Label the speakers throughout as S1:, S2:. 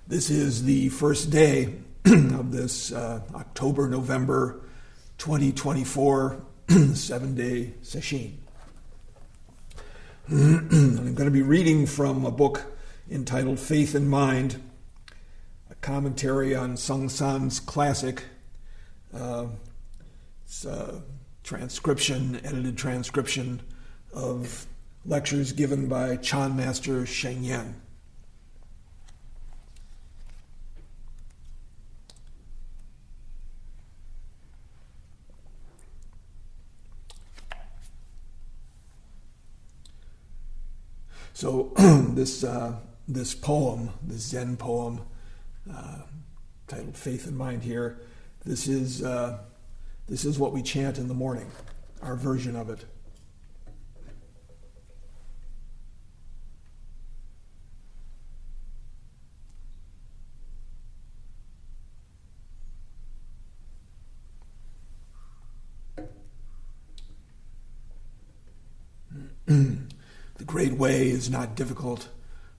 S1: This is the first day of this October-November 2024 7-day session. I'm going to be reading from a book entitled Faith and Mind, a commentary on Sung San's classic. It's a edited transcription of lectures given by Chan Master Sheng Yen. So this poem, this Zen poem, titled "Faith and Mind," here, this is what we chant in the morning, our version of it. The great way is not difficult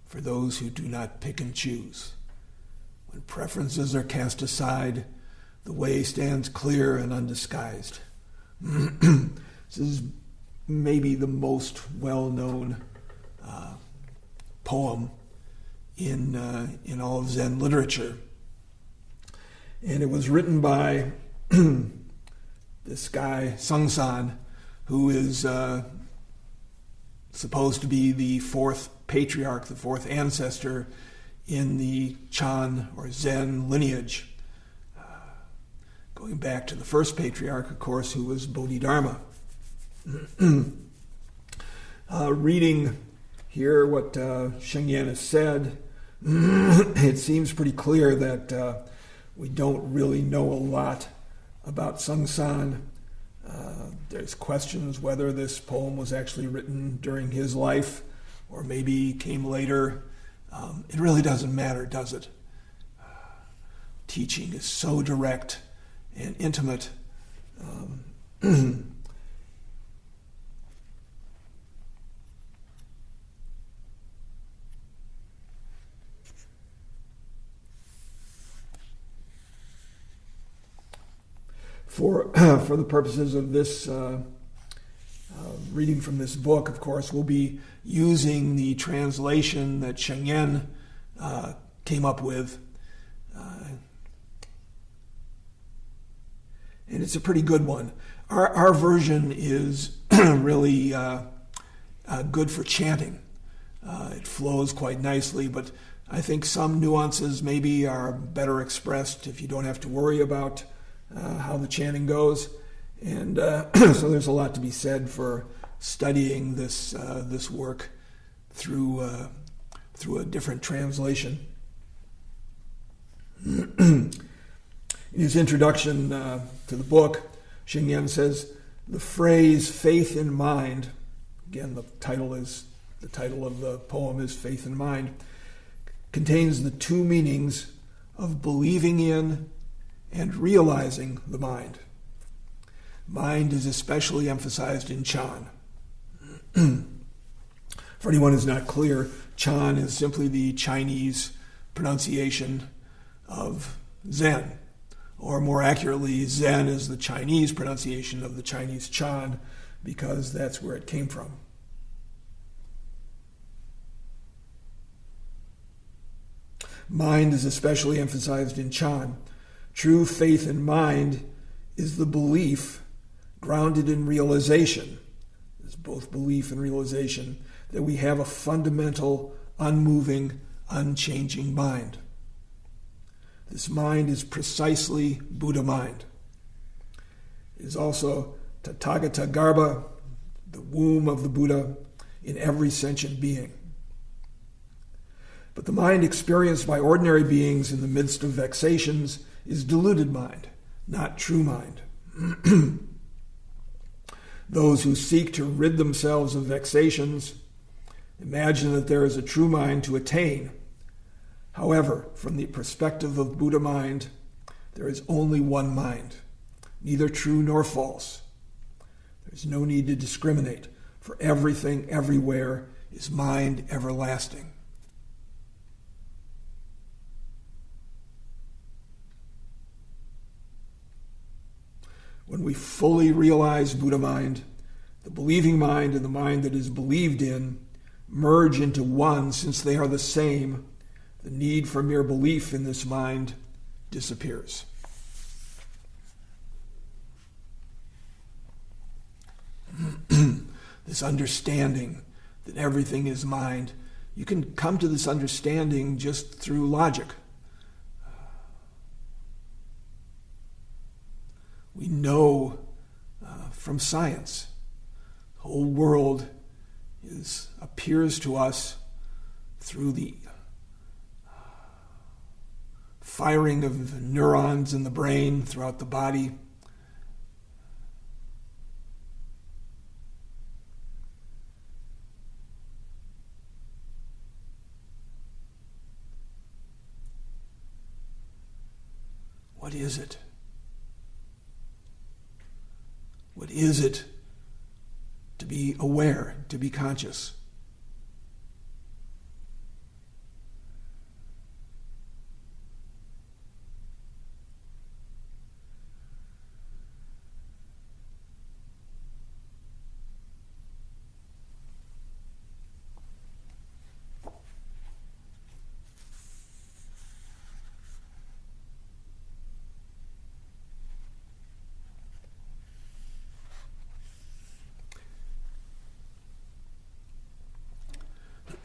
S1: for those who do not pick and choose. When preferences are cast aside, the way stands clear and undisguised. This is maybe the most well-known poem in all of Zen literature. And it was written by this guy, Sung San, who is supposed to be the fourth patriarch, the fourth ancestor in the Chan or Zen lineage. Going back to the first patriarch, of course, who was Bodhidharma. Reading here what Sheng Yen has said, it seems pretty clear that we don't really know a lot about Sung San. There's questions whether this poem was actually written during his life or maybe came later. It really doesn't matter, does it? Teaching is so direct and intimate. For the purposes of this reading from this book, of course, we'll be using the translation that Sheng Yen came up with. And it's a pretty good one. Our version is really good for chanting. It flows quite nicely, but I think some nuances maybe are better expressed if you don't have to worry about how the chanting goes. And so there's a lot to be said for studying this work through a different translation. In his introduction to the book, Sheng Yen says, the phrase "faith in mind," again the title of the poem is "Faith in Mind," contains the two meanings of believing in and realizing the mind. Mind is especially emphasized in Chan. For anyone who's not clear, Chan is simply the Chinese pronunciation of Zen. Or more accurately, Zen is the Chinese pronunciation of the Chinese Chan, because that's where it came from. Mind is especially emphasized in Chan. True faith in mind is the belief grounded in realization. There's both belief and realization that we have a fundamental, unmoving, unchanging mind. This mind is precisely Buddha mind. It is also Tathagata Garbha, the womb of the Buddha, in every sentient being. But the mind experienced by ordinary beings in the midst of vexations is deluded mind, not true mind. Those who seek to rid themselves of vexations imagine that there is a true mind to attain. However, from the perspective of Buddha mind, there is only one mind, neither true nor false. There is no need to discriminate, for everything everywhere is mind everlasting. When we fully realize Buddha mind, the believing mind and the mind that is believed in merge into one. Since they are the same, the need for mere belief in this mind disappears. This understanding that everything is mind, you can come to this understanding just through logic. We know from science, the whole world appears to us through the firing of neurons in the brain throughout the body. What is it? What is it to be aware, to be conscious?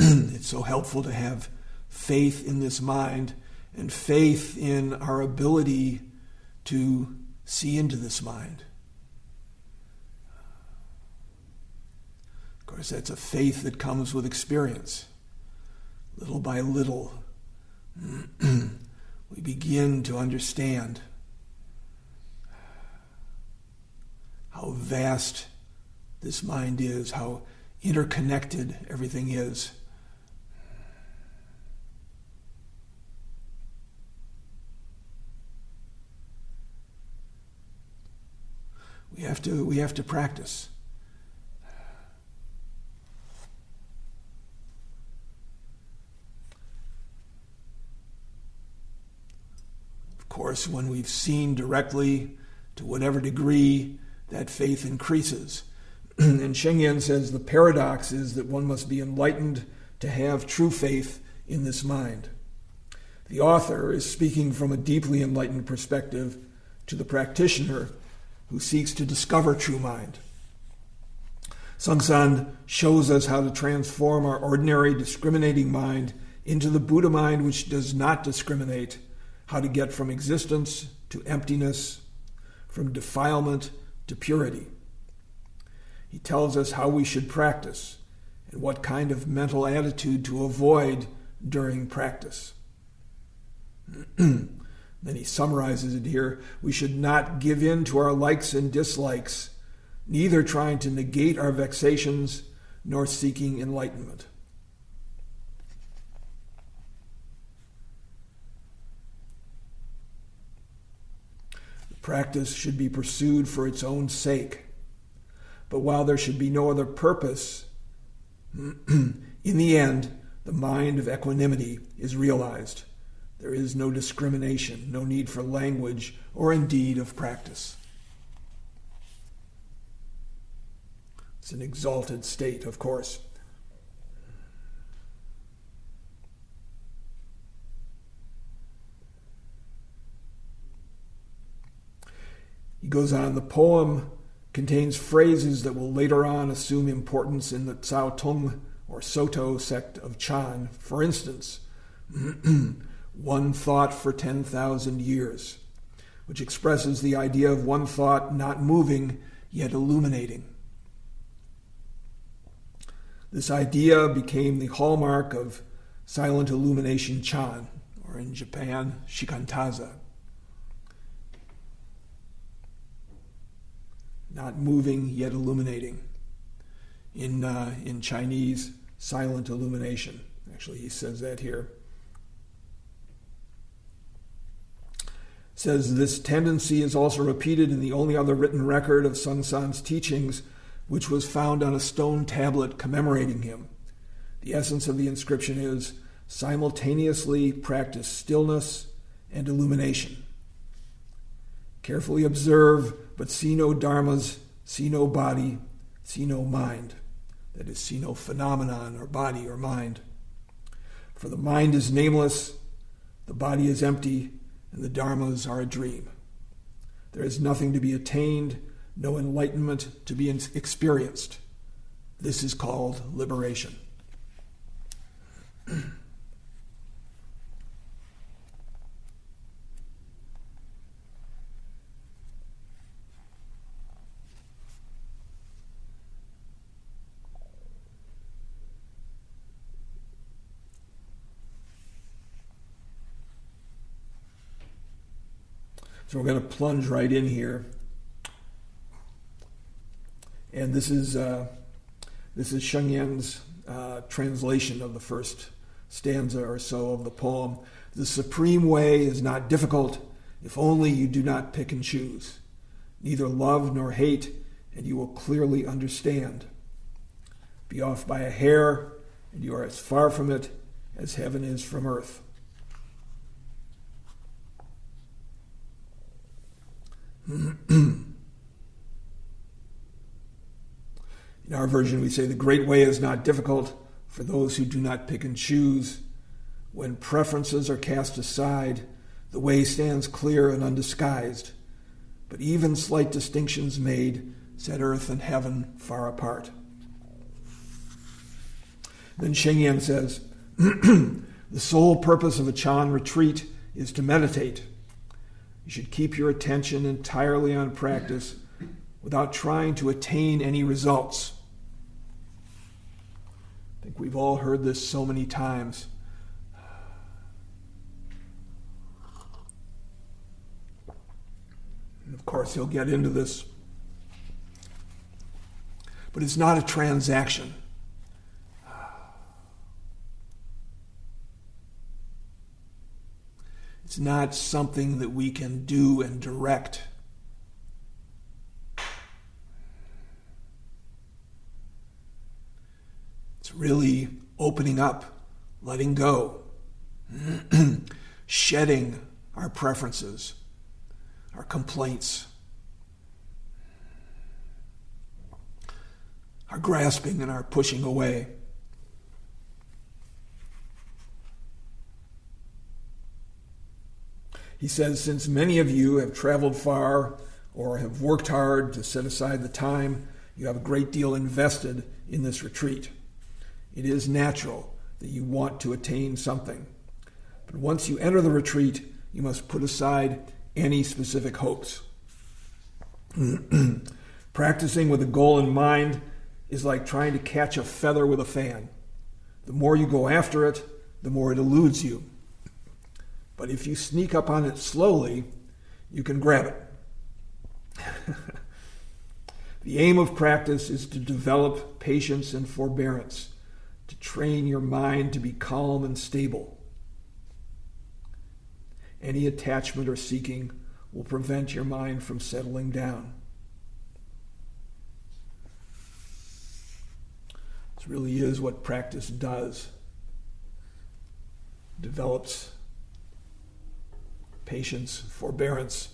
S1: It's so helpful to have faith in this mind and faith in our ability to see into this mind. Of course, that's a faith that comes with experience. Little by little, we begin to understand how vast this mind is, how interconnected everything is. We have to practice. Of course, when we've seen directly, to whatever degree, that faith increases. And Shengyan says the paradox is that one must be enlightened to have true faith in this mind. The author is speaking from a deeply enlightened perspective to the practitioner who seeks to discover true mind. Songsan shows us how to transform our ordinary discriminating mind into the Buddha mind which does not discriminate, how to get from existence to emptiness, from defilement to purity. He tells us how we should practice and what kind of mental attitude to avoid during practice. Then he summarizes it here. We should not give in to our likes and dislikes, neither trying to negate our vexations nor seeking enlightenment. The practice should be pursued for its own sake. But while there should be no other purpose, in the end, the mind of equanimity is realized. There is no discrimination, no need for language, or indeed of practice. It's an exalted state, of course. He goes on, the poem contains phrases that will later on assume importance in the Cao Tong or Soto sect of Chan. For instance, one thought for 10,000 years, which expresses the idea of one thought not moving yet illuminating. This idea became the hallmark of silent illumination Chan, or in Japan, Shikantaza. Not moving yet illuminating. In Chinese, silent illumination. Actually, he says that here. Says this tendency is also repeated in the only other written record of Songsan's teachings, which was found on a stone tablet commemorating him. The essence of the inscription is, simultaneously practice stillness and illumination. Carefully observe but see no dharmas, see no body, see no mind. That is, see no phenomenon or body or mind. For the mind is nameless, the body is empty, and the dharmas are a dream. There is nothing to be attained, no enlightenment to be experienced. This is called liberation. So we're going to plunge right in here. And this is Sheng Yan's translation of the first stanza or so of the poem. The supreme way is not difficult if only you do not pick and choose. Neither love nor hate, and you will clearly understand. Be off by a hair, and you are as far from it as heaven is from earth. In our version, we say the great way is not difficult for those who do not pick and choose. When preferences are cast aside, the way stands clear and undisguised. But even slight distinctions made set earth and heaven far apart. Then Sheng Yan says, the sole purpose of a Chan retreat is to meditate. You should keep your attention entirely on practice without trying to attain any results. I think we've all heard this so many times. And of course, he'll get into this. But it's not a transaction. It's not something that we can do and direct. It's really opening up, letting go, shedding our preferences, our complaints, our grasping and our pushing away. He says, since many of you have traveled far or have worked hard to set aside the time, you have a great deal invested in this retreat. It is natural that you want to attain something. But once you enter the retreat, you must put aside any specific hopes. Practicing with a goal in mind is like trying to catch a feather with a fan. The more you go after it, the more it eludes you. But if you sneak up on it slowly, you can grab it. The aim of practice is to develop patience and forbearance, to train your mind to be calm and stable. Any attachment or seeking will prevent your mind from settling down. This really is what practice does. It develops patience, forbearance.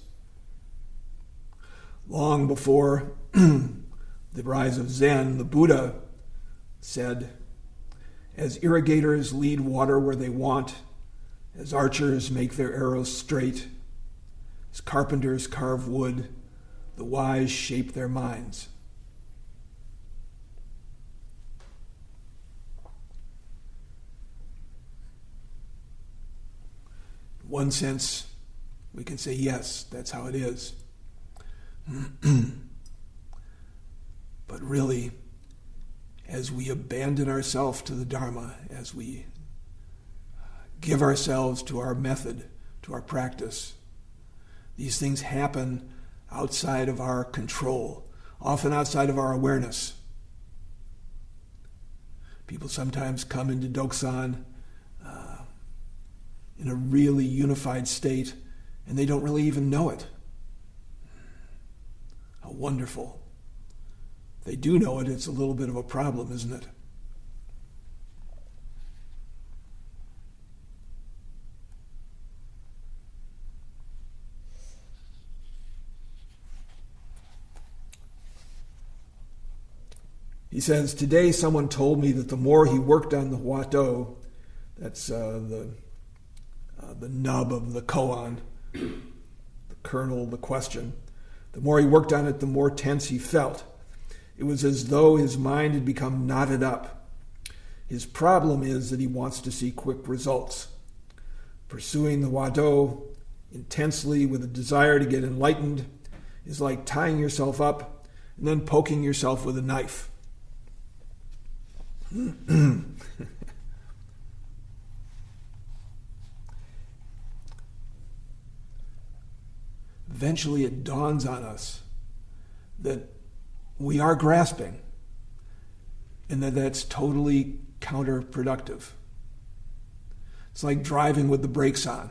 S1: Long before the rise of Zen, the Buddha said, as irrigators lead water where they want, as archers make their arrows straight, as carpenters carve wood, the wise shape their minds. In one sense, we can say, yes, that's how it is. But really, as we abandon ourselves to the Dharma, as we give ourselves to our method, to our practice, these things happen outside of our control, often outside of our awareness. People sometimes come into Doksan in a really unified state, and they don't really even know it. How wonderful. If they do know it, it's a little bit of a problem, isn't it? He says, today someone told me that the more he worked on the Huatou, that's the nub of the koan, the kernel, the question, the more he worked on it, the more tense he felt. It was as though his mind had become knotted up. His problem is that he wants to see quick results. Pursuing the Huatou intensely with a desire to get enlightened is like tying yourself up and then poking yourself with a knife. Eventually it dawns on us that we are grasping and that that's totally counterproductive. It's like driving with the brakes on.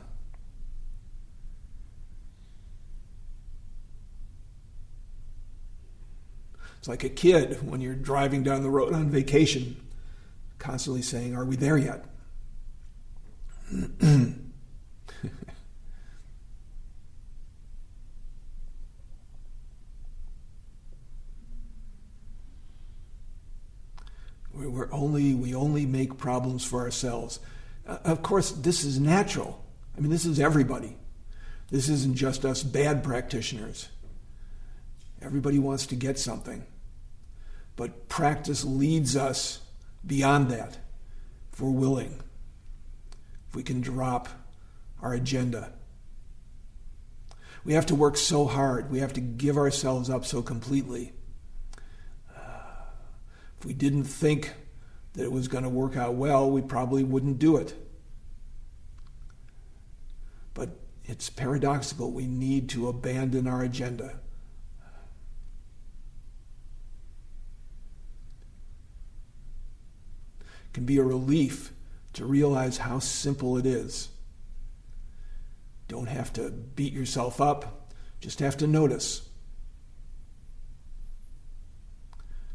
S1: It's like a kid when you're driving down the road on vacation, constantly saying, "Are we there yet?" We only make problems for ourselves. Of course, this is natural. I mean, this is everybody. This isn't just us bad practitioners. Everybody wants to get something. But practice leads us beyond that, if we're willing, if we can drop our agenda. We have to work so hard. We have to give ourselves up so completely. If we didn't think that it was going to work out well, we probably wouldn't do it. But it's paradoxical. We need to abandon our agenda. It can be a relief to realize how simple it is. Don't have to beat yourself up, just have to notice.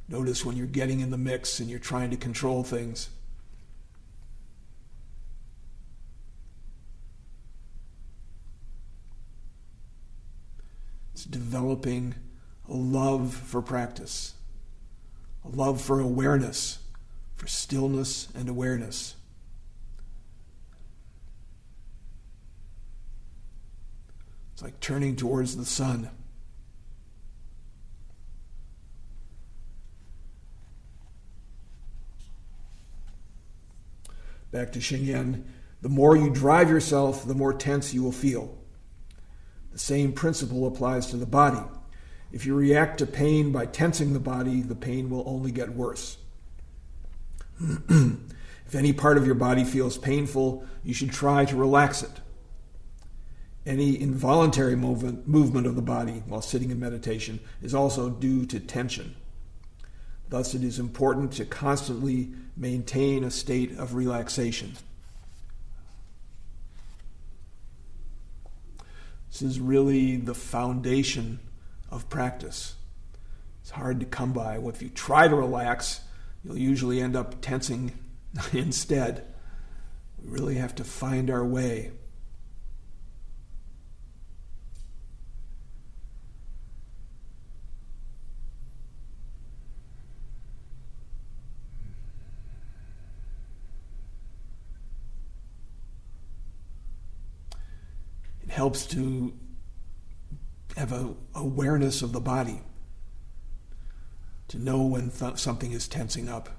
S1: Notice when you're getting in the mix and you're trying to control things. It's developing a love for practice, a love for awareness, for stillness and awareness. It's like turning towards the sun. Back to Xingyan, the more you drive yourself, the more tense you will feel. The same principle applies to the body. If you react to pain by tensing the body, the pain will only get worse. If any part of your body feels painful, you should try to relax it. Any involuntary movement of the body while sitting in meditation is also due to tension. Thus, it is important to constantly maintain a state of relaxation. This is really the foundation of practice. It's hard to come by. If you try to relax, you'll usually end up tensing instead. We really have to find our way. Helps to have an awareness of the body, to know when something is tensing up,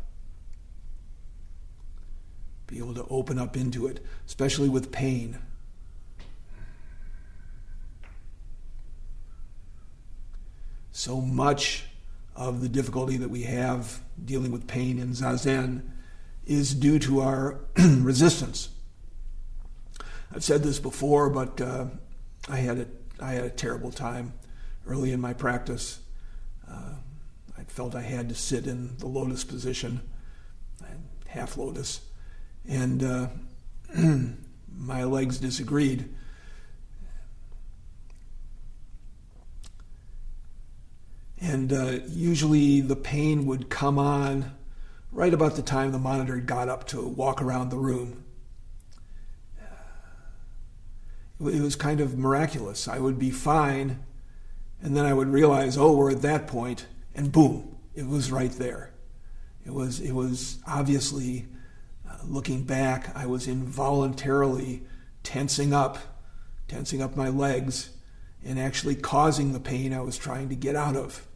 S1: be able to open up into it, especially with pain. So much of the difficulty that we have dealing with pain in Zazen is due to our resistance. I've said this before, but I had a terrible time early in my practice. I felt I had to sit in the lotus position, half lotus, and my legs disagreed. And usually the pain would come on right about the time the monitor got up to walk around the room. It was kind of miraculous. I would be fine, and then I would realize, we're at that point, and boom, it was right there. It was obviously, looking back, I was involuntarily tensing up my legs and actually causing the pain I was trying to get out of.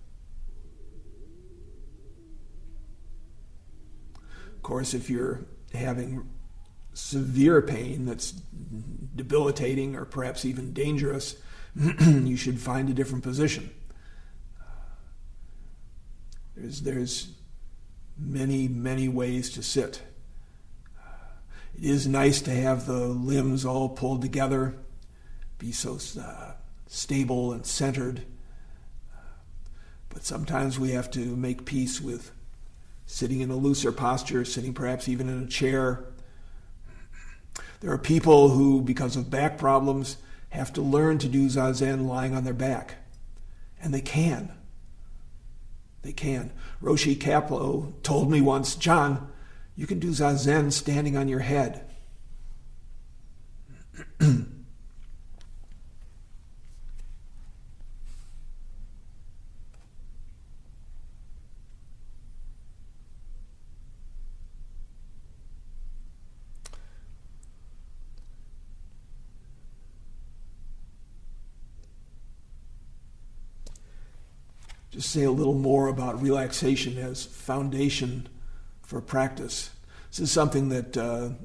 S1: Of course, if you're having severe pain that's debilitating or perhaps even dangerous, you should find a different position. There's many ways to sit. It is nice to have the limbs all pulled together, be so stable and centered. But sometimes we have to make peace with sitting in a looser posture, sitting perhaps even in a chair. There are people who, because of back problems, have to learn to do Zazen lying on their back. And they can. They can. Roshi Kapleau told me once, "John, you can do Zazen standing on your head." Just say a little more about relaxation as foundation for practice. This is something that a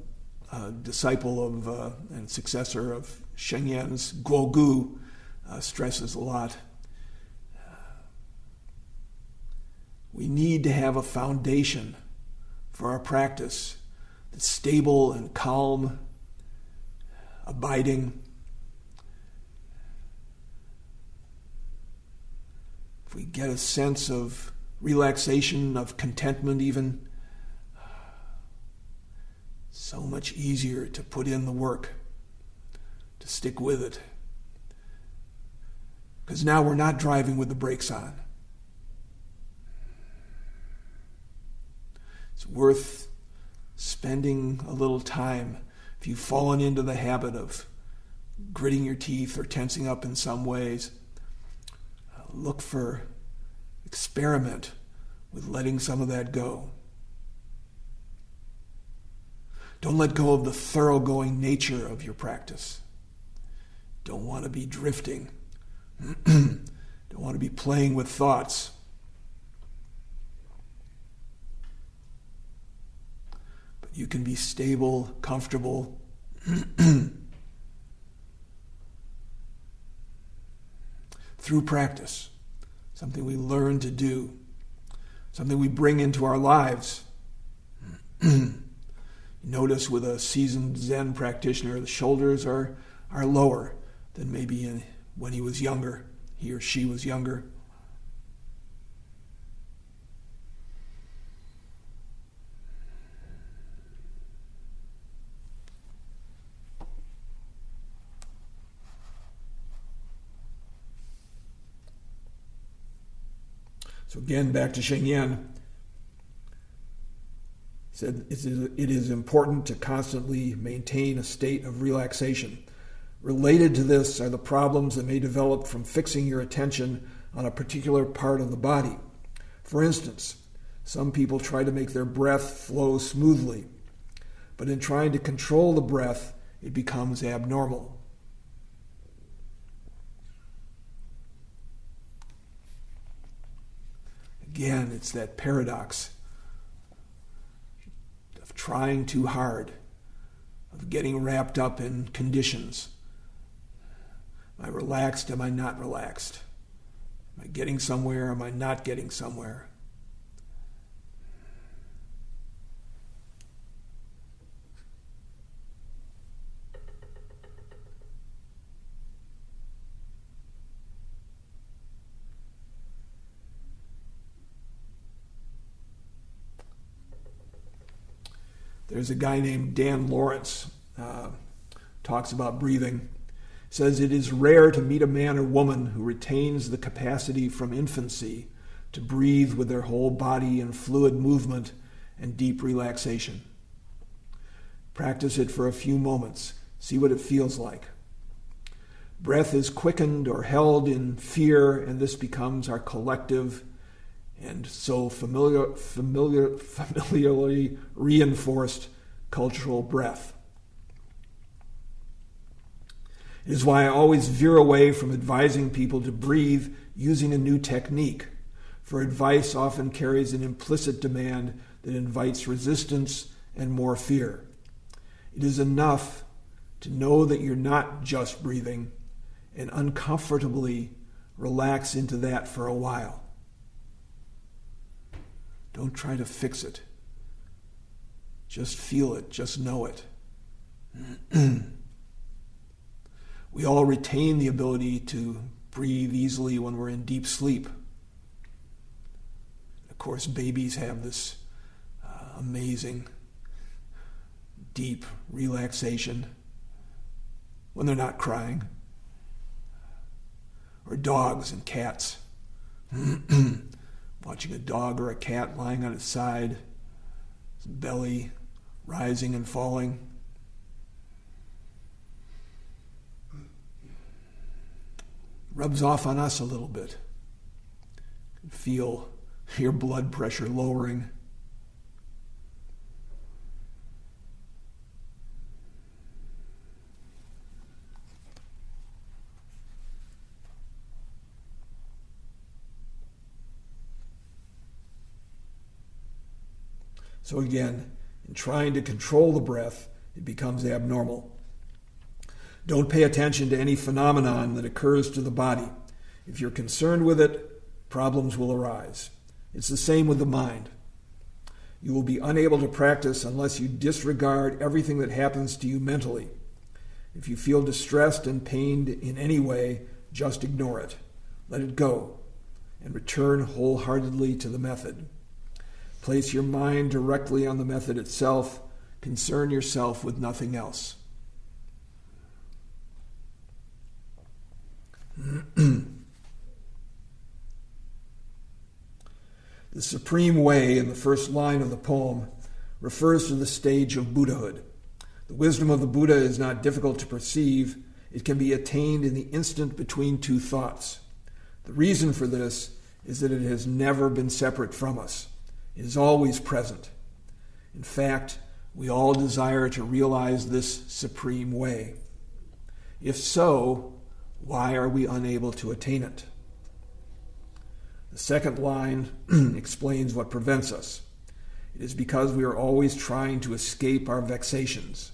S1: disciple of and successor of Sheng Yan's Guo Gu stresses a lot. We need to have a foundation for our practice that's stable and calm, abiding. If we get a sense of relaxation, of contentment even, so much easier to put in the work, to stick with it. Because now we're not driving with the brakes on. It's worth spending a little time. If you've fallen into the habit of gritting your teeth or tensing up in some ways, experiment with letting some of that go. Don't let go of the thoroughgoing nature of your practice. Don't want to be drifting. Don't want to be playing with thoughts. But you can be stable, comfortable, through practice, something we learn to do, something we bring into our lives. Notice with a seasoned Zen practitioner, the shoulders are lower than maybe when he was younger, he or she was younger. So again, back to Sheng Yan. He said, it is important to constantly maintain a state of relaxation. Related to this are the problems that may develop from fixing your attention on a particular part of the body. For instance, some people try to make their breath flow smoothly, but in trying to control the breath, it becomes abnormal. Again, it's that paradox of trying too hard, of getting wrapped up in conditions. Am I relaxed? Am I not relaxed? Am I getting somewhere? Am I not getting somewhere? There's a guy named Dan Lawrence, talks about breathing. Says it is rare to meet a man or woman who retains the capacity from infancy to breathe with their whole body in fluid movement and deep relaxation. Practice it for a few moments. See what it feels like. Breath is quickened or held in fear, and this becomes our collective and so familiarly reinforced cultural breath. It is why I always veer away from advising people to breathe using a new technique, for advice often carries an implicit demand that invites resistance and more fear. It is enough to know that you're not just breathing and uncomfortably relax into that for a while. Don't try to fix it. Just feel it, just know it. We all retain the ability to breathe easily when we're in deep sleep. Of course, babies have this amazing, deep relaxation when they're not crying. Or dogs and cats. Watching a dog or a cat lying on its side, its belly rising and falling. Rubs off on us a little bit. You can feel your blood pressure lowering. So again, in trying to control the breath, it becomes abnormal. Don't pay attention to any phenomenon that occurs to the body. If you're concerned with it, problems will arise. It's the same with the mind. You will be unable to practice unless you disregard everything that happens to you mentally. If you feel distressed and pained in any way, just ignore it. Let it go and return wholeheartedly to the method. Place your mind directly on the method itself. Concern yourself with nothing else. The supreme way in the first line of the poem refers to the stage of Buddhahood. The wisdom of the Buddha is not difficult to perceive. It can be attained in the instant between two thoughts. The reason for this is that it has never been separate from us. It is always present. In fact, we all desire to realize this supreme way. If so, why are we unable to attain it? The second line explains what prevents us. It is because we are always trying to escape our vexations.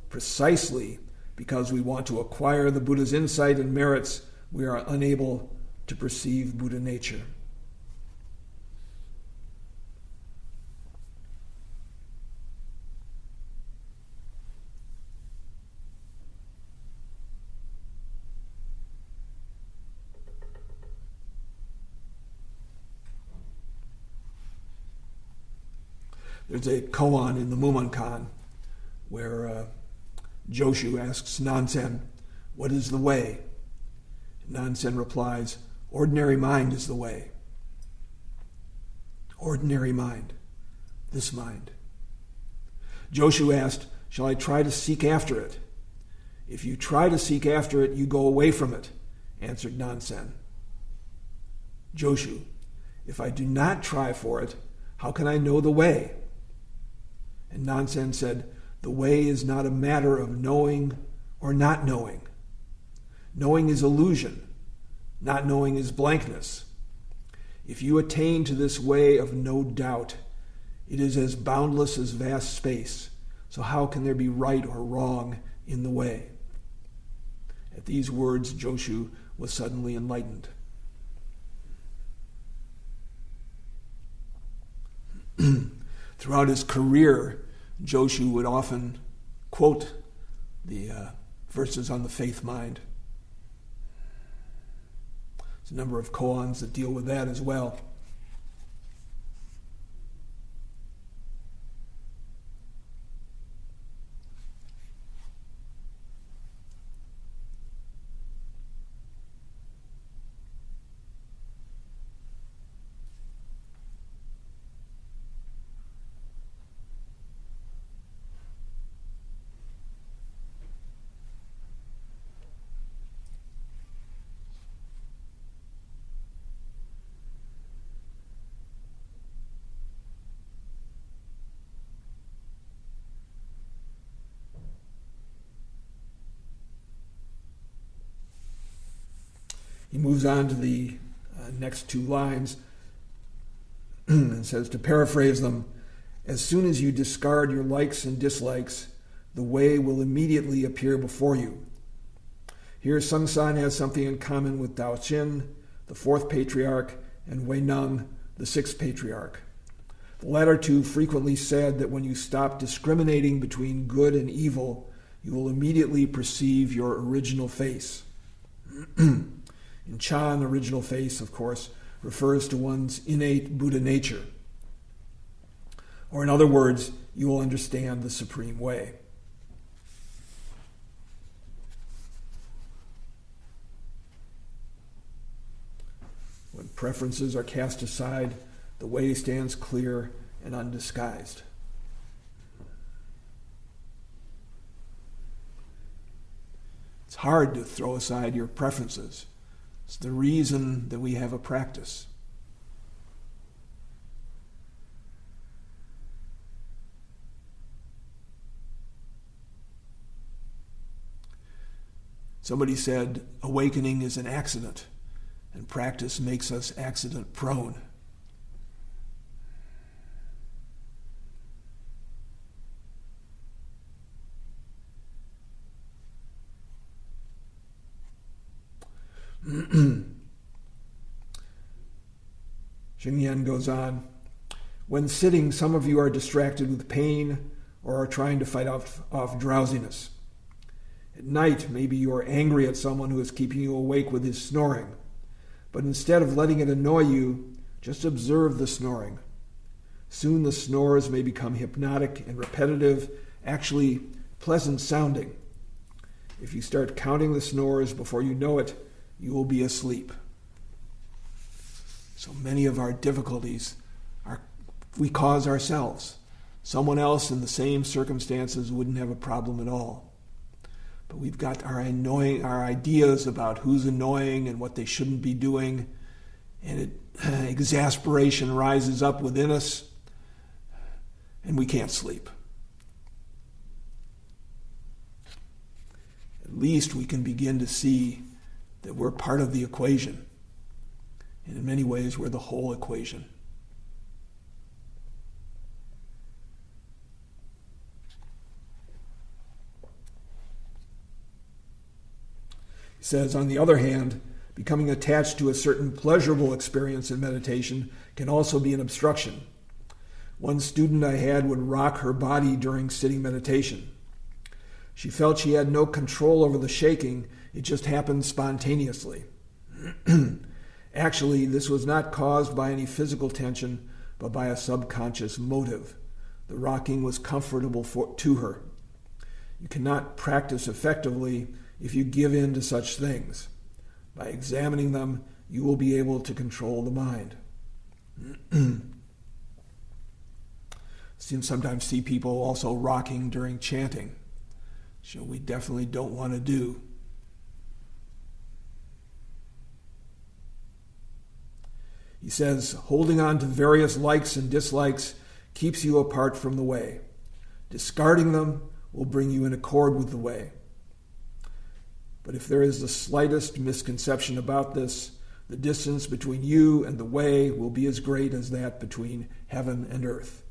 S1: Precisely because we want to acquire the Buddha's insight and merits, we are unable to perceive Buddha nature. There's a koan in the Mumonkan where Joshu asks Nansen, "What is the way?" And Nansen replies, "Ordinary mind is the way." Ordinary mind, this mind. Joshu asked, "Shall I try to seek after it?" "If you try to seek after it, you go away from it," answered Nansen. Joshu, "If I do not try for it, how can I know the way?" And Nansen said, "The way is not a matter of knowing or not knowing. Knowing is illusion. Not knowing is blankness. If you attain to this way of no doubt, it is as boundless as vast space. So how can there be right or wrong in the way?" At these words, Joshu was suddenly enlightened. Throughout his career, Joshu would often quote the verses on the faith mind. There's a number of koans that deal with that as well. He moves on to the next two lines and says, to paraphrase them, as soon as you discard your likes and dislikes, the way will immediately appear before you. Here, Sung San has something in common with Tao Xin, the fourth patriarch, and Wei Neng, the sixth patriarch. The latter two frequently said that when you stop discriminating between good and evil, you will immediately perceive your original face. In Chan, original face, of course, refers to one's innate Buddha nature. Or in other words, you will understand the supreme way. When preferences are cast aside, the way stands clear and undisguised. It's hard to throw aside your preferences. It's the reason that we have a practice. Somebody said, awakening is an accident, and practice makes us accident-prone. Xingyan goes on, when sitting, some of you are distracted with pain or are trying to fight off drowsiness. At night, maybe you are angry at someone who is keeping you awake with his snoring. But instead of letting it annoy you, just observe the snoring. Soon the snores may become hypnotic and repetitive, actually pleasant sounding. If you start counting the snores before you know it, you will be asleep. So many of our difficulties we cause ourselves. Someone else in the same circumstances wouldn't have a problem at all. But we've got our ideas about who's annoying and what they shouldn't be doing, and exasperation rises up within us, and we can't sleep. At least we can begin to see that we're part of the equation, and in many ways we're the whole equation. He says, on the other hand, becoming attached to a certain pleasurable experience in meditation can also be an obstruction. One student I had would rock her body during sitting meditation. She felt she had no control over the shaking, it just happened spontaneously. Actually, this was not caused by any physical tension, but by a subconscious motive. The rocking was comfortable to her. You cannot practice effectively if you give in to such things. By examining them, you will be able to control the mind. Sometimes see people also rocking during chanting, which we definitely don't want to do. He says, holding on to various likes and dislikes keeps you apart from the way. Discarding them will bring you in accord with the way. But if there is the slightest misconception about this, the distance between you and the way will be as great as that between heaven and earth.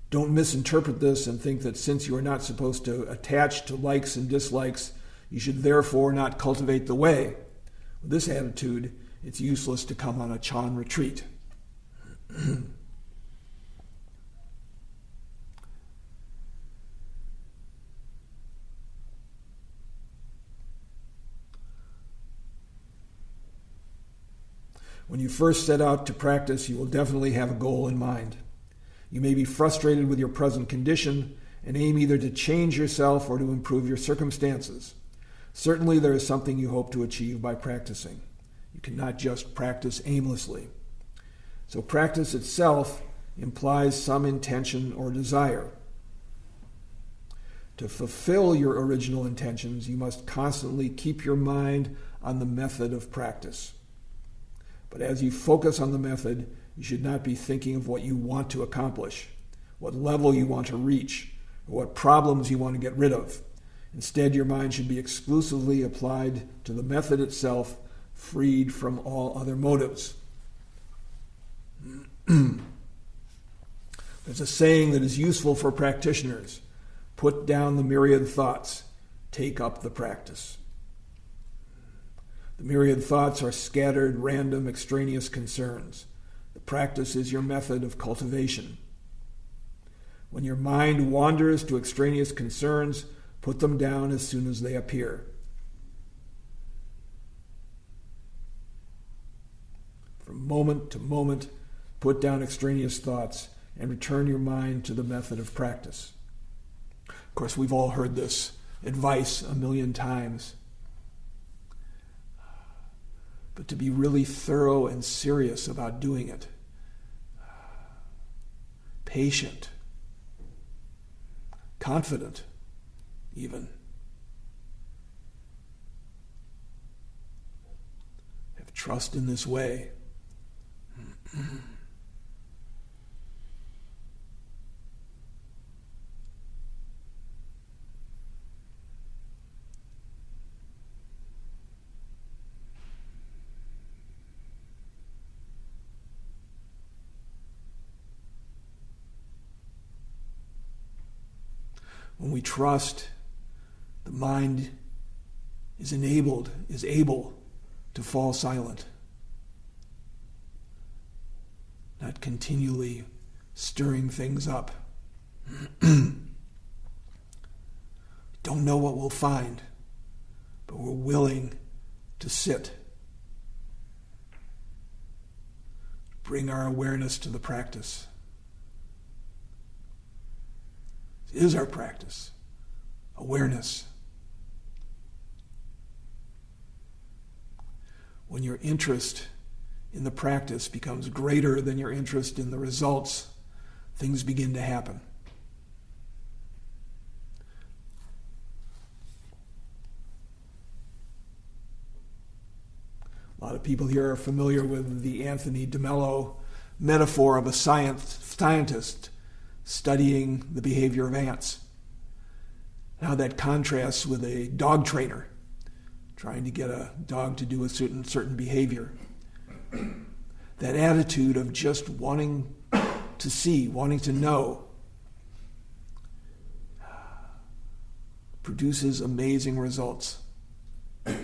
S1: Don't misinterpret this and think that since you are not supposed to attach to likes and dislikes, you should therefore not cultivate the way. With this attitude, it's useless to come on a Chan retreat. When you first set out to practice, you will definitely have a goal in mind. You may be frustrated with your present condition and aim either to change yourself or to improve your circumstances. Certainly there is something you hope to achieve by practicing. You cannot just practice aimlessly. So practice itself implies some intention or desire. To fulfill your original intentions, you must constantly keep your mind on the method of practice. But as you focus on the method, you should not be thinking of what you want to accomplish, what level you want to reach, or what problems you want to get rid of. Instead, your mind should be exclusively applied to the method itself, freed from all other motives. There's a saying that is useful for practitioners: put down the myriad thoughts, take up the practice. The myriad thoughts are scattered, random, extraneous concerns. The practice is your method of cultivation. When your mind wanders to extraneous concerns, put them down as soon as they appear. From moment to moment, put down extraneous thoughts and return your mind to the method of practice. Of course, we've all heard this advice a million times. But to be really thorough and serious about doing it, patient, confident even, have trust in this way. When we trust, the mind is able to fall silent, not continually stirring things up. Don't know what we'll find, but we're willing to sit. Bring our awareness to the practice. It is our practice. Awareness. When your interest in the practice becomes greater than your interest in the results, things begin to happen. A lot of people here are familiar with the Anthony DeMello metaphor of a scientist studying the behavior of ants. How that contrasts with a dog trainer trying to get a dog to do a certain behavior. That attitude of just wanting to see, wanting to know, produces amazing results. It's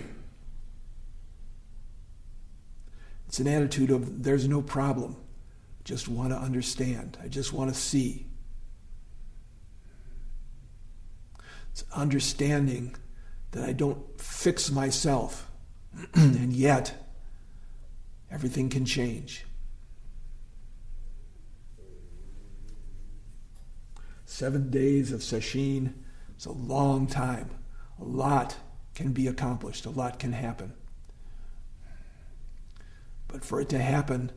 S1: an attitude of there's no problem. Just want to understand. I just want to see. It's understanding that I don't fix myself, and yet everything can change. 7 days of sesshin is a long time. A lot can be accomplished. A lot can happen. But for it to happen,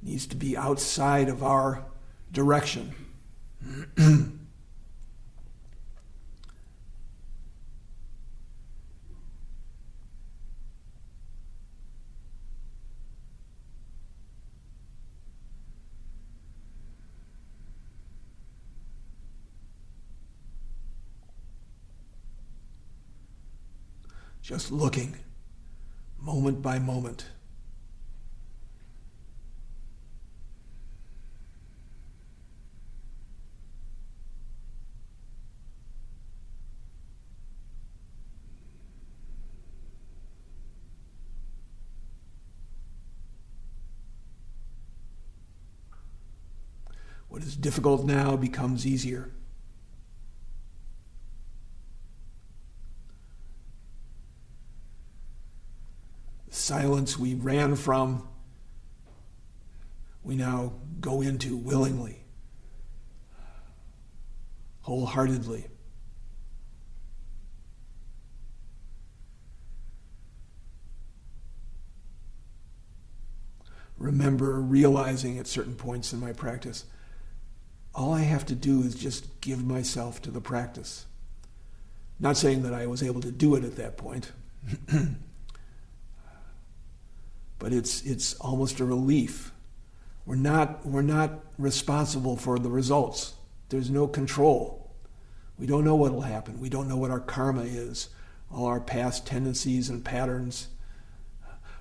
S1: it needs to be outside of our direction. Just looking, moment by moment. What is difficult now becomes easier. Silence we ran from, we now go into willingly, wholeheartedly. Remember realizing at certain points in my practice, all I have to do is just give myself to the practice. Not saying that I was able to do it at that point. But it's almost a relief. We're not responsible for the results. There's no control. We don't know what will happen. We don't know what our karma is, all our past tendencies and patterns.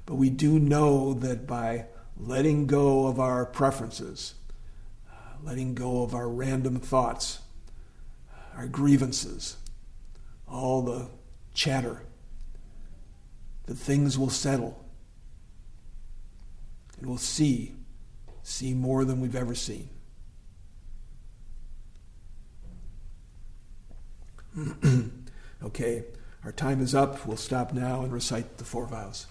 S1: But we do know that by letting go of our preferences, letting go of our random thoughts, our grievances, all the chatter, that things will settle. And we'll see more than we've ever seen. Okay, our time is up. We'll stop now and recite the 4 vows.